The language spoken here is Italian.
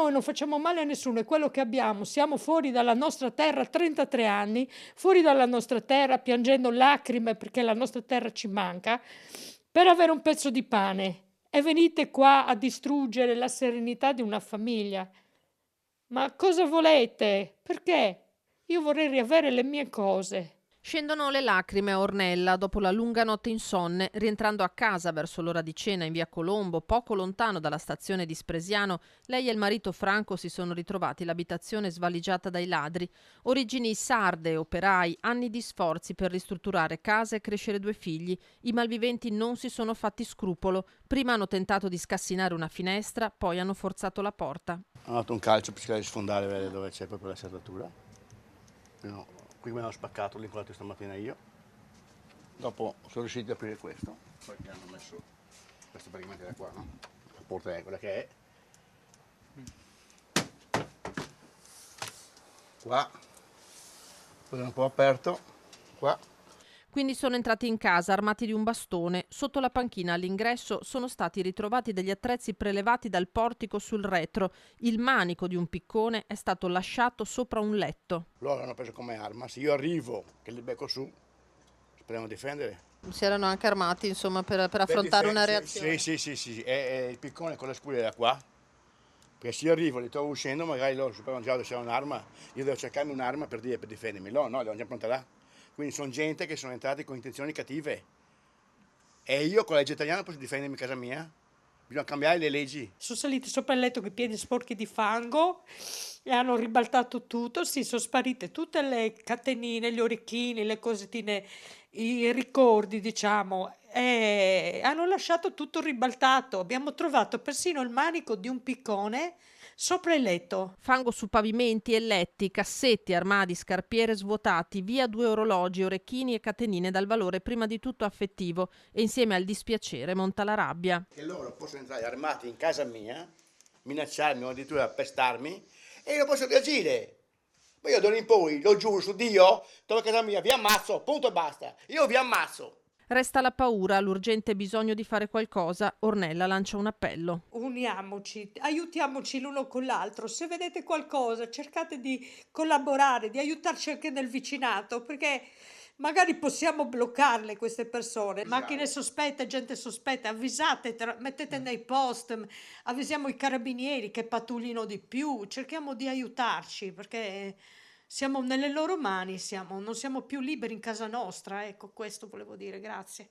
noi non facciamo male a nessuno, è quello che abbiamo. Siamo fuori dalla nostra terra 33 anni, fuori dalla nostra terra piangendo lacrime perché la nostra terra ci manca, per avere un pezzo di pane. E venite qua a distruggere la serenità di una famiglia. Ma cosa volete? Perché? Io vorrei riavere le mie cose. Scendono le lacrime a Ornella dopo la lunga notte insonne, rientrando a casa verso l'ora di cena in via Colombo, poco lontano dalla stazione di Spresiano. Lei e il marito Franco si sono ritrovati l'abitazione svaligiata dai ladri. Origini sarde, operai, anni di sforzi per ristrutturare casa e crescere 2 figli. I malviventi non si sono fatti scrupolo. Prima hanno tentato di scassinare una finestra, poi hanno forzato la porta. Ho dato un calcio per cercare di sfondare, vedere dove c'è proprio la serratura. No, qui me l'hanno spaccato, l'ho inquadrato stamattina io. Dopo sono riusciti ad aprire questo, poi mi hanno messo questo praticamente da qua, no? La porta è quella che è. Qua, poi un po' aperto, qua. Quindi sono entrati in casa armati di un bastone. Sotto la panchina all'ingresso sono stati ritrovati degli attrezzi prelevati dal portico sul retro. Il manico di un piccone è stato lasciato sopra un letto. Loro l'hanno preso come arma, se io arrivo che li becco su, speriamo di difendere. Si erano anche armati, insomma, per affrontare una reazione. Sì, è il piccone con la scure da qua. Perché se io arrivo, li trovo uscendo, magari loro sapevano già dove c'era un'arma, io devo cercarmi un'arma per difendermi. No, li hanno già pronta là. Quindi sono gente che sono entrati con intenzioni cattive. E io con la legge italiana posso difendermi in casa mia? Bisogna cambiare le leggi. Sono saliti sopra il letto con i piedi sporchi di fango e hanno ribaltato tutto. Sì, sono sparite tutte le catenine, gli orecchini, le cosettine, i ricordi, diciamo. E hanno lasciato tutto ribaltato. Abbiamo trovato persino il manico di un piccone sopra il letto. Fango su pavimenti e letti, cassetti, armadi, scarpiere svuotati, via 2 orologi, orecchini e catenine dal valore prima di tutto affettivo, e insieme al dispiacere monta la rabbia. Che loro possono entrare armati in casa mia, minacciarmi o addirittura pestarmi, e io posso reagire. Ma io d'ora in poi, lo giuro su Dio, torno a casa mia, vi ammazzo, punto e basta. Io vi ammazzo. Resta la paura, l'urgente bisogno di fare qualcosa. Ornella lancia un appello. Uniamoci, aiutiamoci l'uno con l'altro. Se vedete qualcosa, cercate di collaborare, di aiutarci anche nel vicinato, perché magari possiamo bloccarle queste persone. Macchine sospette, gente sospetta, avvisate, mettete nei post, avvisiamo i carabinieri che pattuglino di più, cerchiamo di aiutarci, perché siamo nelle loro mani, non siamo più liberi in casa nostra. Ecco, questo volevo dire, grazie.